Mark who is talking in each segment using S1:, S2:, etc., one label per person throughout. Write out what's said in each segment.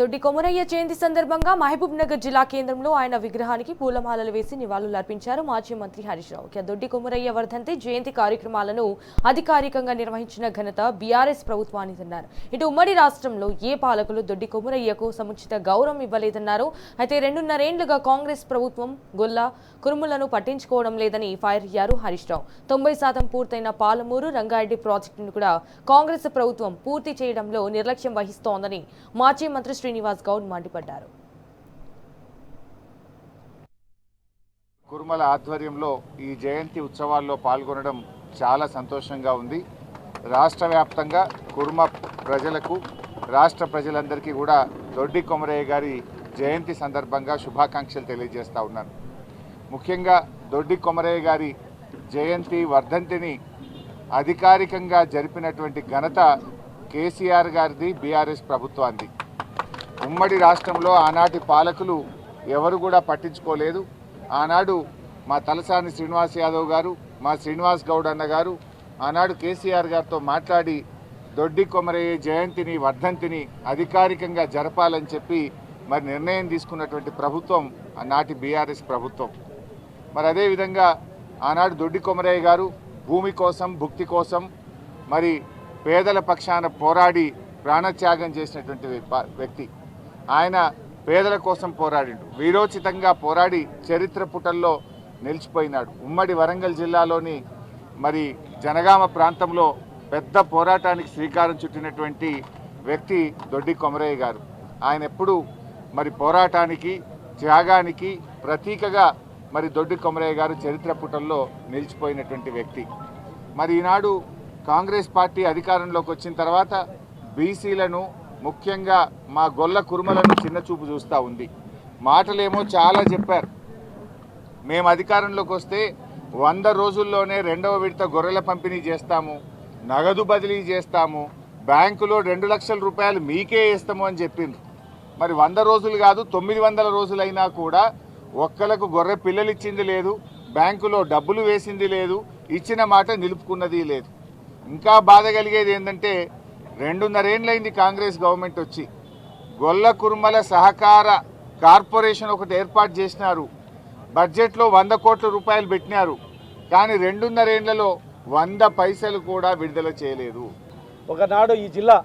S1: దొడ్డి కొమరయ్య జయంతి సందర్భంగా మహబూబ్ నగర్ జిల్లా కేంద్రంలో ఆయన విగ్రహానికి పూలమాలలు వేసి నివాళులర్పించారు మాజీ మంత్రి హరీష్ రావు. దొడ్డి కొమరయ్య వర్ధంతి జయంతి కార్యక్రమాలను అధికారికంగా నిర్వహించిన ఘనత బీఆర్ఎస్ ప్రభుత్వానిదన్నారు. ఇటు ఉమ్మడి రాష్ట్రంలో ఏ పాలకులు దొడ్డి కొమరయ్యకు సముచిత గౌరవం ఇవ్వలేదన్నారు. అయితే 2.5 ఏళ్లుగా కాంగ్రెస్ ప్రభుత్వం గొల్ల కురుములను పట్టించుకోవడం లేదని ఫైర్ అయ్యారు హరీష్ రావు. 90% పూర్తయిన పాలమూరు రంగారెడ్డి ప్రాజెక్టును కూడా కాంగ్రెస్ ప్రభుత్వం పూర్తి చేయడంలో నిర్లక్ష్యం వహిస్తోందని మాజీ మంత్రి శ్రీనివాస్ గౌడ్ మండిపడ్డారు.
S2: కుర్మల ఆధ్వర్యంలో ఈ జయంతి ఉత్సవాల్లో పాల్గొనడం చాలా సంతోషంగా ఉంది. రాష్ట్ర వ్యాప్తంగా కుర్మ ప్రజలకు రాష్ట్ర ప్రజలందరికీ కూడా దొడ్డి కొమరయ్య గారి జయంతి సందర్భంగా శుభాకాంక్షలు తెలియజేస్తా ఉన్నాను. ముఖ్యంగా దొడ్డి కొమరయ్య గారి జయంతి వర్ధంతిని అధికారికంగా జరిపినటువంటి ఘనత కేసీఆర్ గారిది, బీఆర్ఎస్ ప్రభుత్వాన్ని. ఉమ్మడి రాష్ట్రంలో ఆనాటి పాలకులు ఎవరు కూడా పట్టించుకోలేదు. ఆనాడు మా తలసాని శ్రీనివాస్ యాదవ్ గారు, మా శ్రీనివాస్ గౌడ్ అన్న గారు ఆనాడు కేసీఆర్ గారితో మాట్లాడి దొడ్డి కొమరయ్య జయంతిని వర్ధంతిని అధికారికంగా జరపాలని చెప్పి మరి నిర్ణయం తీసుకున్నటువంటి ప్రభుత్వం ఆనాటి బీఆర్ఎస్ ప్రభుత్వం. మరి అదేవిధంగా ఆనాడు దొడ్డి కొమరయ్య గారు భూమి కోసం, భుక్తి కోసం మరి పేదల పక్షాన పోరాడి ప్రాణత్యాగం చేసినటువంటి వ్యక్తి. ఆయన పేదల కోసం పోరాడిండు, వీరోచితంగా పోరాడి చరిత్ర పుటల్లో నిలిచిపోయినాడు. ఉమ్మడి వరంగల్ జిల్లాలోని మరి జనగామ ప్రాంతంలో పెద్ద పోరాటానికి శ్రీకారం చుట్టినటువంటి వ్యక్తి దొడ్డి కొమరయ్య గారు. ఆయన ఎప్పుడు మరి పోరాటానికి, త్యాగానికి ప్రతీకగా మరి దొడ్డి కొమరయ్య గారు చరిత్ర పుటల్లో నిలిచిపోయినటువంటి వ్యక్తి. మరి ఈనాడు కాంగ్రెస్ పార్టీ అధికారంలోకి వచ్చిన తర్వాత బీసీలను, ముఖ్యంగా మా గొల్ల కురుమలను చిన్నచూపు చూస్తూ ఉంది. మాటలేమో చాలా చెప్పారు. మేము అధికారంలోకి వస్తే 100 రోజుల్లోనే 2వ విడత గొర్రెల పంపిణీ చేస్తాము, నగదు బదిలీ చేస్తాము, బ్యాంకులో 2 లక్షల రూపాయలు మీకే వేస్తాము అని చెప్పిండ్రు. మరి 100 రోజులు కాదు, 900 రోజులైనా కూడా ఒక్కలకు గొర్రె పిల్లలు ఇచ్చింది లేదు, బ్యాంకులో డబ్బులు వేసింది లేదు, ఇచ్చిన మాట నిలుపుకున్నది లేదు. ఇంకా బాధ కలిగేది ఏంటంటే 2.5 ఏళ్ళైంది కాంగ్రెస్ గవర్నమెంట్ వచ్చి. గొల్ల కుర్మల సహకార కార్పొరేషన్ ఒకటి ఏర్పాటు చేసినారు. బడ్జెట్లో 100 కోట్ల రూపాయలు పెట్టినారు. కానీ 2.5 ఏళ్లలో 100 పైసలు కూడా విడుదల చేయలేదు.
S3: ఒకనాడు ఈ జిల్లా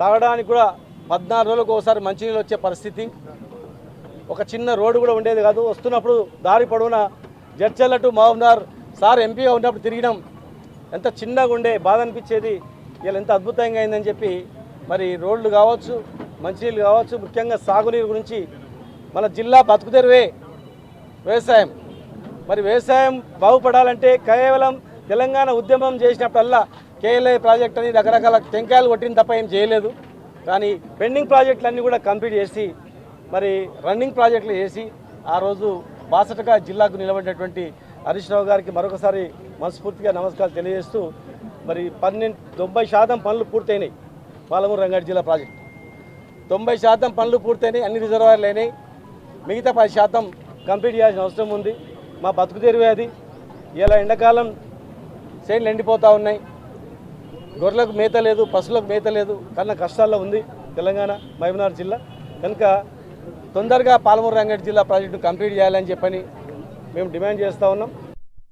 S3: తాగడానికి కూడా 14 రోజులకు ఒకసారి మంచినీళ్ళు వచ్చే పరిస్థితి. ఒక చిన్న రోడ్డు కూడా ఉండేది కాదు. వస్తున్నప్పుడు దారి పొడవున జడ్చర్ల టు మహబూబ్నగర్ సార్ ఎంపీగా ఉన్నప్పుడు తిరిగినాం. ఎంత చిన్నగా ఉండే బాధ అనిపించేది. ఇలా ఎంత అద్భుతంగా అయిందని చెప్పి మరి రోడ్లు కావచ్చు, మంచినీళ్ళు కావచ్చు, ముఖ్యంగా సాగునీరు గురించి మన జిల్లా బతుకుదెరువే వ్యవసాయం. మరి వ్యవసాయం బాగుపడాలంటే కేవలం తెలంగాణ ఉద్యమం చేసినప్పుడల్లా కేఎల్ఐ ప్రాజెక్ట్ అని రకరకాల టెంకాయలు కొట్టిన తప్ప ఏం చేయలేదు. కానీ పెండింగ్ ప్రాజెక్టులన్నీ కూడా కంప్లీట్ చేసి మరి రన్నింగ్ ప్రాజెక్టులు చేసి ఆ రోజు బాసటగా జిల్లాకు నిలబడినటువంటి హరీష్ రావు గారికి మరొకసారి మనస్ఫూర్తిగా నమస్కారాలు తెలియజేస్తూ మరి 90% పనులు పూర్తయినాయి. పాలమూరు రంగారెడ్డి జిల్లా ప్రాజెక్టు 90% పనులు పూర్తయినాయి, అన్ని రిజర్వాయర్లు అయినాయి. మిగతా 10% కంప్లీట్ చేయాల్సిన అవసరం ఉంది. మా బతుకు తెరువే అది. ఇలా ఎండాకాలం చేనులు ఎండిపోతూ ఉన్నాయి, గొర్రెలకు మేత లేదు, పశువులకు మేత లేదు, కన్నా కష్టాల్లో ఉంది తెలంగాణ మహబూబ్నగర్ జిల్లా. కనుక తొందరగా పాలమూరు రంగారెడ్డి జిల్లా ప్రాజెక్టు కంప్లీట్ చేయాలని చెప్పని మేము డిమాండ్ చేస్తూ ఉన్నాం.